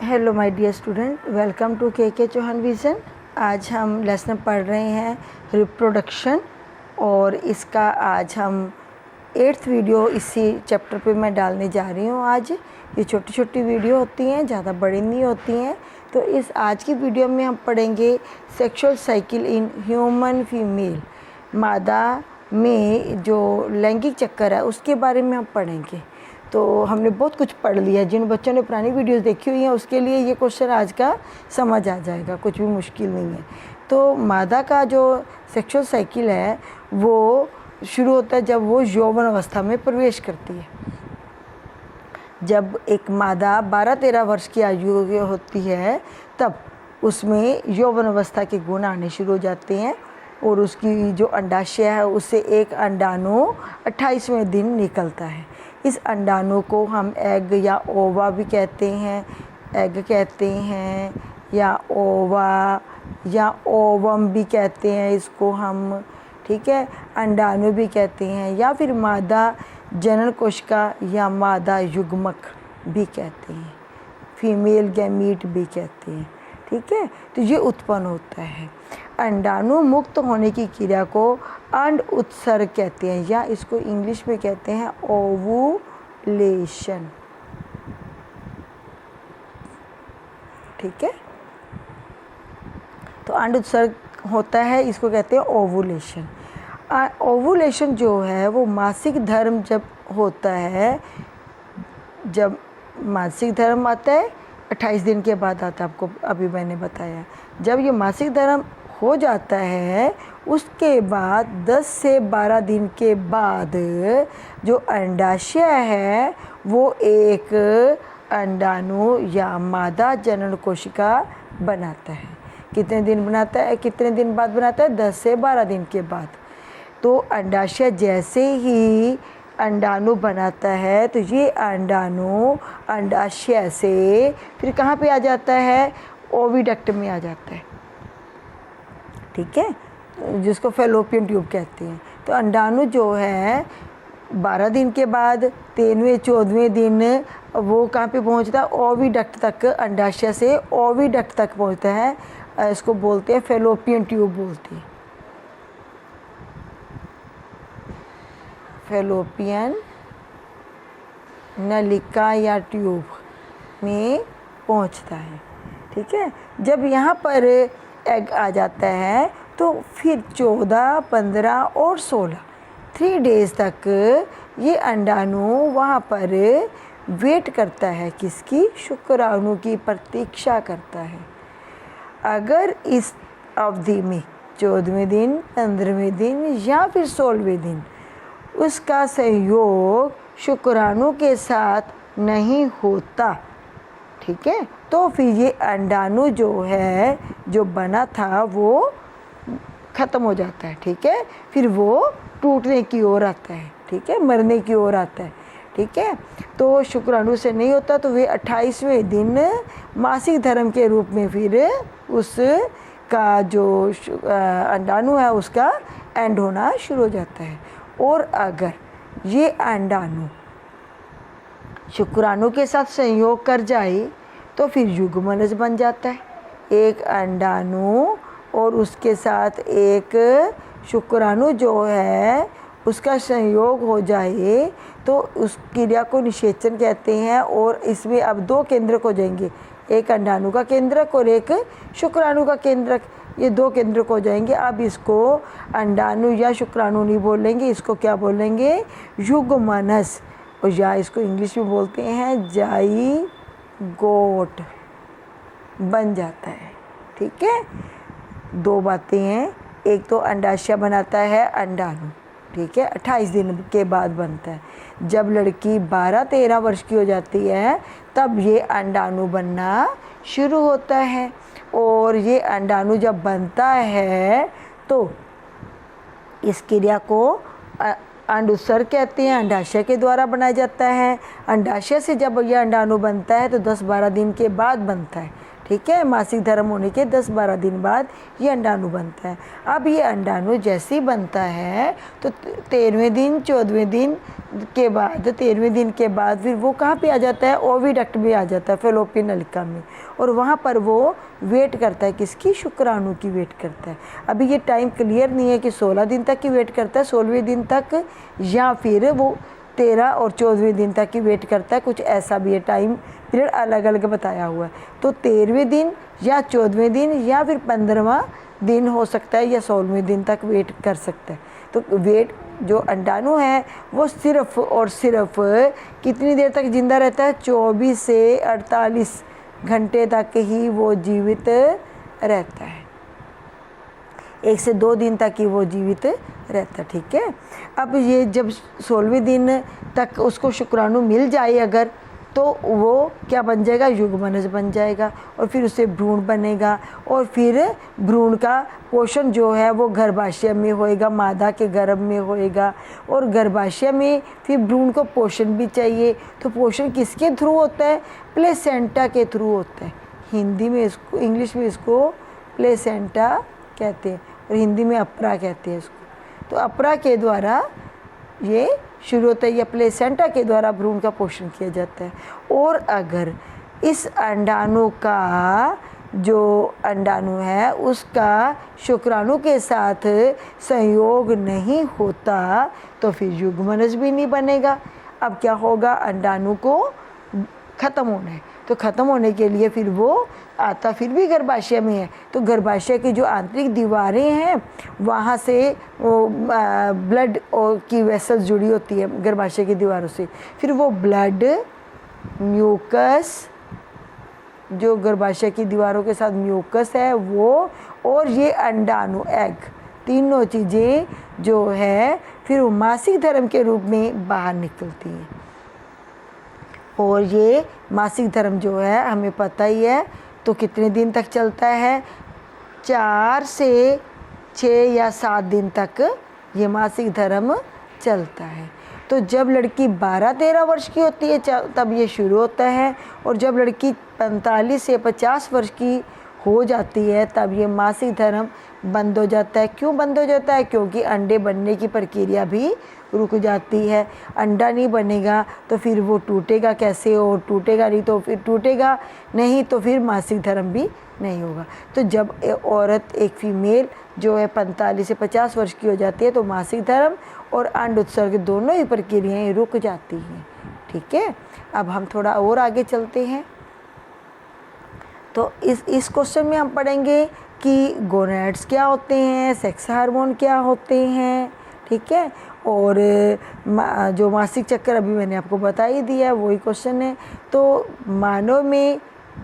Hello my dear student, welcome to K Chauhan vision. आज हम lesson पढ़ रहे हैं रिप्रोडक्शन और इसका आज हम 8th वीडियो इसी चैप्टर पे मैं डालने जा रही हूँ। आज ये छोटी छोटी वीडियो होती हैं, ज़्यादा बड़ी नहीं होती हैं। तो इस आज की वीडियो में हम पढ़ेंगे sexual cycle in human female, मादा में जो लैंगिक चक्कर है उसके बारे में हम पढ़ेंगे। तो हमने बहुत कुछ पढ़ लिया। जिन बच्चों ने पुरानी वीडियोस देखी हुई हैं उसके लिए ये क्वेश्चन आज का समझ आ जाएगा, कुछ भी मुश्किल नहीं है। तो मादा का जो सेक्सुअल साइकिल है वो शुरू होता है जब वो यौवन अवस्था में प्रवेश करती है। जब एक मादा 12-13 वर्ष की आयु होती है तब उसमें यौवन अवस्था के गुण आने शुरू हो जाते हैं और उसकी जो अंडाशय है उससे एक अंडाणु 28वें दिन निकलता है। इस अंडाणु को हम एग या ओवा भी कहते हैं, एग कहते हैं या ओवा या ओवम भी कहते हैं इसको हम, ठीक है। अंडाणु भी कहते हैं या फिर मादा जनन कोशिका या मादा युग्मक भी कहते हैं, फीमेल गैमीट भी कहते हैं, ठीक है। तो ये उत्पन्न होता है। अंडाणु मुक्त होने की क्रिया को अंड उत्सर्ग कहते हैं या इसको इंग्लिश में कहते हैं ओवुलेशन, ठीक है। तो अंड उत्सर्ग होता है, इसको कहते हैं ओवुलेशन। ओवुलेशन जो है वो मासिक धर्म जब होता है, जब मासिक धर्म आता है 28 दिन के बाद आता है, आपको अभी मैंने बताया। जब ये मासिक धर्म हो जाता है उसके बाद 10 से 12 दिन के बाद जो अंडाशय है वो एक अंडाणु या मादा जनन कोशिका बनाता है। कितने दिन बनाता है, कितने दिन बाद बनाता है? 10 से 12 दिन के बाद। तो अंडाशय जैसे ही अंडाणु बनाता है तो ये अंडाणु अंडाशय से फिर कहाँ पे आ जाता है? ओविडक्ट में आ जाता है, ठीक है, जिसको फैलोपियन ट्यूब कहते हैं। तो अंडाणु जो है 12 दिन के बाद 13वें-14वें दिन वो कहाँ पे पहुंचता है? ओविडक्ट तक, अंडाशय से ओविडक्ट तक पहुंचता है। इसको बोलते हैं फैलोपियन ट्यूब बोलते हैं, फैलोपियन नलिका या ट्यूब में पहुंचता है, ठीक है। जब यहाँ पर एग आ जाता है तो फिर 14, 15 और 16 3 डेज़ तक ये अंडाणु वहाँ पर वेट करता है, किसकी? शुक्राणु की प्रतीक्षा करता है। अगर इस अवधि में 14वें दिन, 15वें दिन या फिर 16वें दिन उसका संयोग शुक्राणु के साथ नहीं होता, ठीक है, तो फिर ये अंडाणु जो है जो बना था वो ख़त्म हो जाता है, ठीक है। फिर वो टूटने की ओर आता है, ठीक है, मरने की ओर आता है, ठीक है। तो शुक्राणु से नहीं होता तो वे 28वें दिन मासिक धर्म के रूप में फिर उसका जो अंडाणु है उसका एंड होना शुरू हो जाता है। और अगर ये अंडाणु शुक्राणु के साथ संयोग कर जाए तो फिर युग्मनज बन जाता है। एक अंडाणु और उसके साथ एक शुक्राणु जो है उसका संयोग हो जाए तो उस क्रिया को निषेचन कहते हैं। और इसमें अब 2 केंद्रक हो जाएंगे, एक अंडाणु का केंद्रक और एक शुक्राणु का केंद्रक, ये 2 केंद्रक हो जाएंगे। अब इसको अंडाणु या शुक्राणु नहीं बोलेंगे, इसको क्या बोलेंगे? युग्मनस, और या इसको इंग्लिश में बोलते हैं जाइगोट बन जाता है, ठीक है। 2 बातें हैं, एक तो अंडाशय बनाता है अंडाणु, ठीक है, 28 दिन के बाद बनता है। जब लड़की 12-13 वर्ष की हो जाती है तब ये अंडाणु बनना शुरू होता है। और ये अंडाणु जब बनता है तो इस क्रिया को अंड उत्सर्ग कहते हैं, अंडाशय के द्वारा बनाया जाता है। अंडाशय से जब यह अंडाणु बनता है तो 10-12 दिन के बाद बनता है, ठीक है। मासिक धर्म होने के 10-12 दिन बाद ये अंडाणु बनता है। अब ये अंडाणु जैसे ही बनता है तो 13वें दिन 14वें दिन के बाद 13वें दिन के बाद फिर वो कहाँ पे आ जाता है, ओविडक्ट में आ जाता है, फैलोपियन नलिका में, और वहाँ पर वो वेट करता है, किसकी, शुक्राणु की वेट करता है। अभी ये टाइम क्लियर नहीं है कि 16 दिन तक की वेट करता है, 16वें दिन तक, या फिर वो 13 और 14वें दिन तक की वेट करता है, कुछ ऐसा भी है, टाइम पीरियड अलग अलग बताया हुआ है। तो 13वें दिन या 14वें दिन या फिर 15वां दिन हो सकता है, या 16वें दिन तक वेट कर सकता है। तो वेट जो अंडाणु है वो सिर्फ और सिर्फ कितनी देर तक जिंदा रहता है, 24 से 48 घंटे तक ही वो जीवित रहता है, 1 से 2 दिन तक ही वो जीवित रहता है, ठीक है। अब ये जब 16वें दिन तक उसको शुक्राणु मिल जाए अगर, तो वो क्या बन जाएगा, युग्मनज बन जाएगा, और फिर उससे भ्रूण बनेगा, और फिर भ्रूण का पोषण जो है वो गर्भाशय में होएगा, मादा के गर्भ में होएगा, और गर्भाशय में फिर भ्रूण को पोषण भी चाहिए। तो पोषण किसके थ्रू होता है, प्लेसेंटा के थ्रू होता है। हिंदी में इसको, इंग्लिश में इसको प्लेसेंटा कहते हैं, और हिंदी में अपरा कहते हैं इसको। तो अपरा के द्वारा ये शुरू होता है, या प्लेसेंटा के द्वारा भ्रूण का पोषण किया जाता है। और अगर इस अंडाणु का जो अंडाणु है उसका शुक्राणु के साथ संयोग नहीं होता तो फिर युग्मनज भी नहीं बनेगा। अब क्या होगा, अंडाणु को ख़त्म होना है, तो ख़त्म होने के लिए फिर वो आता फिर भी गर्भाशय में है, तो गर्भाशय की जो आंतरिक दीवारें हैं वहाँ से वो ब्लड की वेसल्स जुड़ी होती है गर्भाशय की दीवारों से, फिर वो ब्लड, म्यूकस, जो गर्भाशय की दीवारों के साथ म्यूकस है वो, और ये अंडाणु, एग, तीनों चीज़ें जो है फिर वो मासिक धर्म के रूप में बाहर निकलती हैं। और ये मासिक धर्म जो है हमें पता ही है, तो कितने दिन तक चलता है, 4 से 6 या 7 दिन तक ये मासिक धर्म चलता है। तो जब लड़की 12-13 वर्ष की होती है तब ये शुरू होता है, और जब लड़की 45 से 50 वर्ष की हो जाती है तब ये मासिक धर्म बंद हो जाता है। क्यों बंद हो जाता है, क्योंकि अंडे बनने की प्रक्रिया भी रुक जाती है। अंडा नहीं बनेगा तो फिर वो टूटेगा कैसे, और टूटेगा नहीं तो फिर टूटेगा नहीं तो फिर मासिक धर्म भी नहीं होगा। तो जब औरत, एक फीमेल जो है 45 से 50 वर्ष की हो जाती है तो मासिक धर्म और अंड उत्सर्ग दोनों ही प्रक्रियाएँ रुक जाती हैं, ठीक है। अब हम थोड़ा और आगे चलते हैं। तो इस क्वेश्चन में हम पढ़ेंगे कि गोनैड्स क्या होते हैं, सेक्स हार्मोन क्या होते हैं, ठीक है। और जो मासिक चक्कर अभी मैंने आपको बता ही दिया है वही क्वेश्चन है। तो मानव में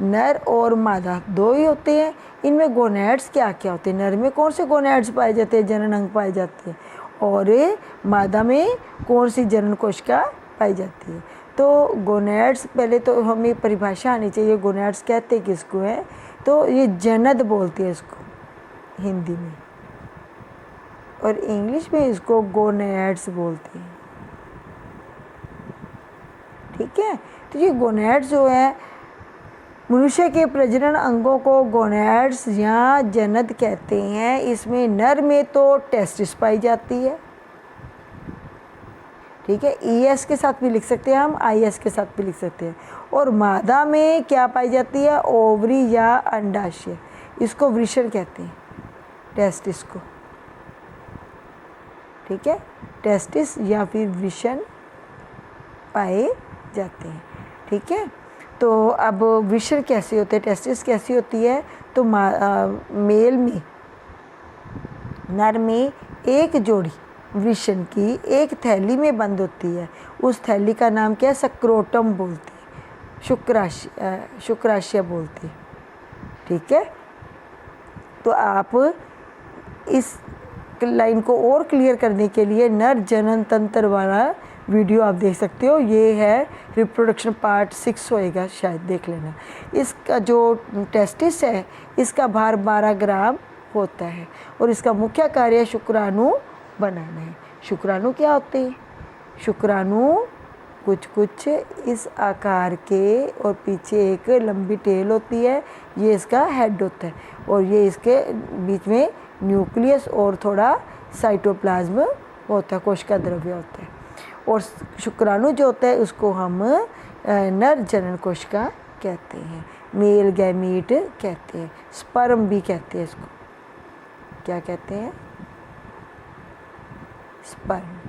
नर और मादा दो ही होते हैं, इनमें गोनैड्स क्या क्या होते हैं, नर में कौन से गोनैड्स पाए जाते हैं, जनन अंग पाए जाते हैं, और मादा में कौन सी जनन कोशिका पाई जाती है। तो गोनैड्स, पहले तो हमें परिभाषा आनी चाहिए, गोनैड्स कहते किसको है, तो ये जनद बोलते हैं इसको हिंदी में, और इंग्लिश में इसको गोनैड्स बोलते हैं, ठीक है। तो ये गोनैड्स जो है मनुष्य के प्रजनन अंगों को गोनैड्स या जनद कहते हैं। इसमें नर में तो टेस्टिस पाई जाती है, ठीक है, ES के साथ भी लिख सकते हैं हम, IS के साथ भी लिख सकते हैं। और मादा में क्या पाई जाती है, ओवरी या अंडाशय, इसको वृषण कहते हैं, टेस्टिस को, ठीक है, टेस्टिस या फिर वृषण पाए जाते हैं, ठीक है। तो अब वृषण कैसे होते हैं, टेस्टिस कैसी होती है, तो मेल में, नर में एक जोड़ी वृषण की एक थैली में बंद होती है, उस थैली का नाम क्या है, सक्रोटम बोलते हैं, शुक्राशय बोलते हैं, ठीक है। तो आप इस लाइन को और क्लियर करने के लिए नर जनन तंत्र वाला वीडियो आप देख सकते हो, ये है रिप्रोडक्शन पार्ट 6 होएगा, शायद देख लेना। इसका जो टेस्टिस है इसका भार 12 ग्राम होता है, और इसका मुख्य कार्य शुक्राणु बनाना है। शुक्राणु क्या होते हैं, शुक्राणु कुछ कुछ इस आकार के, और पीछे एक लंबी टेल होती है, ये इसका हेड होता है, और ये इसके बीच में न्यूक्लियस और थोड़ा साइटोप्लाज्म होता है, कोशिका द्रव्य होता है। और शुक्राणु जो होता है उसको हम नर जनन कोशिका कहते हैं, मेल गैमीट कहते हैं, स्पर्म भी कहते हैं इसको। क्या कहते हैं? स्पर्म।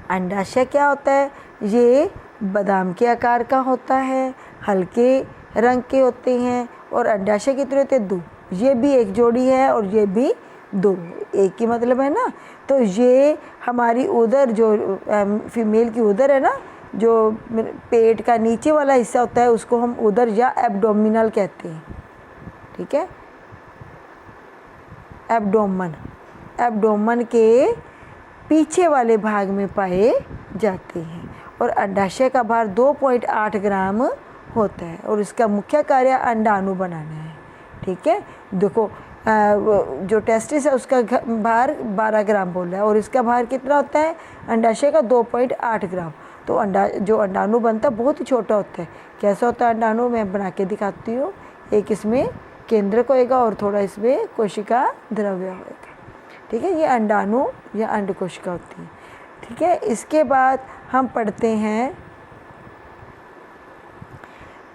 अंडाशय क्या होता है? ये बादाम के आकार का होता है, हल्के रंग के होते हैं, और अंडाशय कितने होते हैं? 2। ये भी एक जोड़ी है और ये भी 2, एक ही मतलब है ना। तो ये हमारी उदर, जो फीमेल की उदर है ना, जो पेट का नीचे वाला हिस्सा होता है, उसको हम उदर या एब्डोमिनल कहते हैं। ठीक है, एब्डोमन के पीछे वाले भाग में पाए जाते हैं। और अंडाशय का भार 2.8 ग्राम होता है, और इसका मुख्य कार्य अंडाणु बनाना है। ठीक है, देखो जो टेस्टिस है उसका भार 12 ग्राम बोला है, और इसका भार कितना होता है? अंडाशय का 2.8 ग्राम। तो जो अंडाणु बनता है बहुत ही छोटा होता है। कैसा होता है अंडाणु? मैं बना के दिखाती हूँ। एक इसमें केंद्रक होएगा और थोड़ा इसमें कोशिका द्रव्य होएगा। ठीक है, ये अंडाणु या अंड कोशिका होती है। ठीक है, इसके बाद हम पढ़ते हैं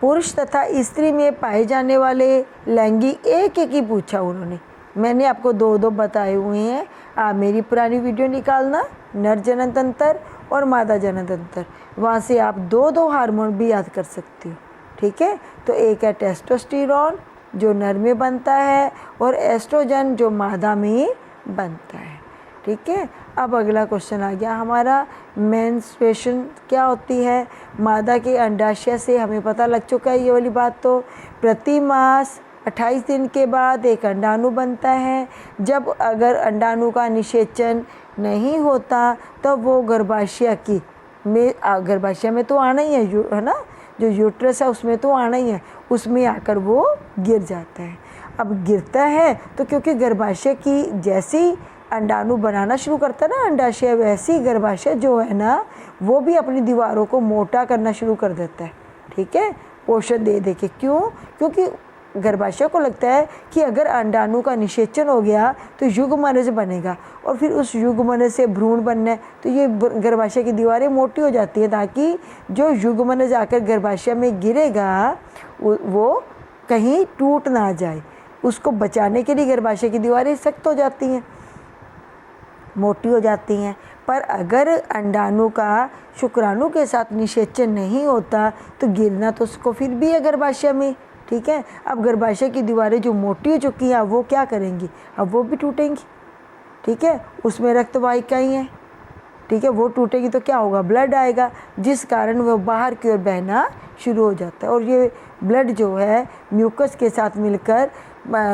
पुरुष तथा स्त्री में पाए जाने वाले लैंगिक, एक एक ही पूछा उन्होंने। मैंने आपको 2 बताए हुए हैं। आप मेरी पुरानी वीडियो निकालना, नर जनन तंत्र और मादा जनन तंत्र, वहाँ से आप 2 हार्मोन भी याद कर सकती हो। ठीक है, तो एक है टेस्टोस्टेरोन जो नर में बनता है, और एस्ट्रोजन जो मादा में बनता है। ठीक है, अब अगला क्वेश्चन आ गया हमारा, मेंस्ट्रुएशन क्या होती है? मादा के अंडाशय से हमें पता लग चुका है ये वाली बात। तो प्रति मास 28 दिन के बाद एक अंडाणु बनता है। जब अगर अंडाणु का निषेचन नहीं होता तो वो गर्भाशय में तो आना ही है ना, जो यूट्रस है उसमें तो आना ही है, उसमें आकर वो गिर जाता है। अब गिरता है तो क्योंकि गर्भाशय की जैसी अंडाणु बनाना शुरू करता है ना अंडाशय, वैसे ही गर्भाशय जो है ना वो भी अपनी दीवारों को मोटा करना शुरू कर देता है। ठीक है, पोषण दे दे के। क्यों? क्योंकि गर्भाशय को लगता है कि अगर अंडाणु का निषेचन हो गया तो युग्मनज बनेगा, और फिर उस युग्मनज से भ्रूण बनना है, तो ये गर्भाशय की दीवारें मोटी हो जाती हैं, ताकि जो युग्मनज आकर गर्भाशय में गिरेगा वो कहीं टूट ना जाए। उसको बचाने के लिए गर्भाशय की दीवारें सख्त हो जाती हैं, मोटी हो जाती हैं। पर अगर अंडाणु का शुक्राणु के साथ निषेचन नहीं होता तो गिरना तो उसको फिर भी है गर्भाशय में। ठीक है, अब गर्भाशय की दीवारें जो मोटी हो चुकी हैं वो क्या करेंगी? अब वो भी टूटेंगी। ठीक है, उसमें रक्त वाहिकाएं हैं। ठीक है, वो टूटेगी तो क्या होगा? ब्लड आएगा, जिस कारण वो बाहर की ओर बहना शुरू हो जाता है। और ये ब्लड जो है म्यूकस के साथ मिलकर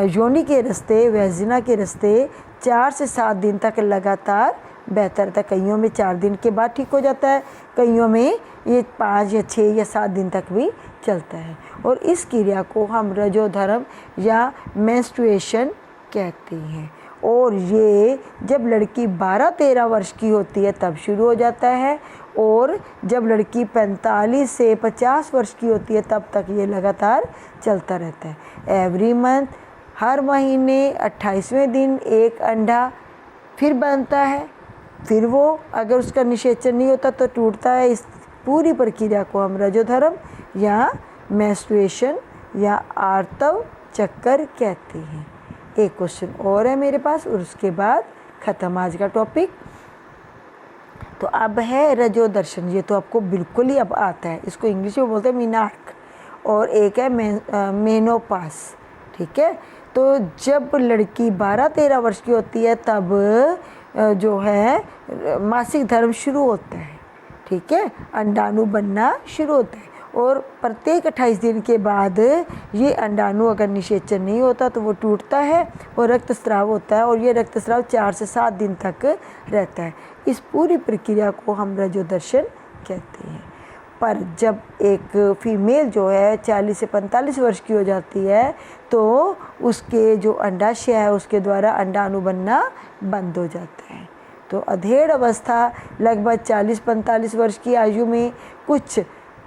योनि के रास्ते, वेजिना के रास्ते 4 से 7 दिन तक लगातार बहता रहता है। कईयों में 4 दिन के बाद ठीक हो जाता है, कईयों में ये 5 या 6 या 7 दिन तक भी चलता है। और इस क्रिया को हम रजोधर्म या मेंस्ट्रुएशन कहते हैं। और ये जब लड़की 12-13 वर्ष की होती है तब शुरू हो जाता है, और जब लड़की 45 से 50 वर्ष की होती है तब तक ये लगातार चलता रहता है। एवरी मंथ, हर महीने 28वें दिन एक अंडा फिर बनता है, फिर वो अगर उसका निषेचन नहीं होता तो टूटता है। इस पूरी प्रक्रिया को हम रजोधर्म या मेंस्ट्रुएशन या आर्तव चक्कर कहते हैं। एक क्वेश्चन और है मेरे पास और उसके बाद ख़त्म आज का टॉपिक। तो अब है रजोदर्शन, ये तो आपको बिल्कुल ही अब आता है, इसको इंग्लिश में बोलते हैं मीनार्क। और एक है मेनोपास। ठीक है, तो जब लड़की 12-13 वर्ष की होती है तब जो है मासिक धर्म शुरू होता है। ठीक है, अंडाणु बनना शुरू होता है, और प्रत्येक 28 दिन के बाद ये अंडाणु अगर निषेचन नहीं होता तो वो टूटता है और रक्तस्राव होता है, और ये रक्तस्राव 4 से 7 दिन तक रहता है। इस पूरी प्रक्रिया को हम रजोदर्शन कहते हैं। पर जब एक फीमेल जो है 40 से 45 वर्ष की हो जाती है तो उसके जो अंडाशय है उसके द्वारा अंडाणु बनना बंद हो जाता है। तो अधेड़ अवस्था लगभग 40-45 वर्ष की आयु में कुछ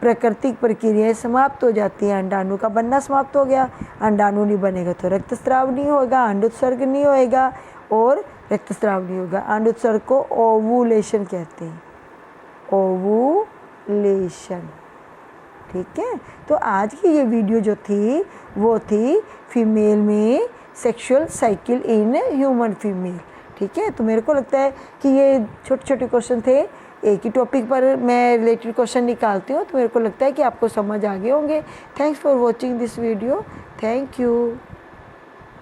प्राकृतिक प्रक्रियाएं समाप्त हो जाती हैं। अंडाणु का बनना समाप्त हो गया, अंडाणु नहीं बनेगा तो रक्तस्राव नहीं होगा, अंडोत्सर्ग नहीं होएगा और रक्तस्राव नहीं होगा। अंडोत्सर्ग को ओवुलेशन कहते हैं, ओवुलेशन। ठीक है, तो आज की ये वीडियो जो थी वो थी फीमेल में sexual cycle in human female. ठीक है, तो मेरे को लगता है कि ये छोटे छोटे क्वेश्चन थे, एक ही टॉपिक पर मैं रिलेटेड क्वेश्चन निकालती हूँ, तो मेरे को लगता है कि आपको समझ आ गए होंगे। Thanks for watching this video, thank you.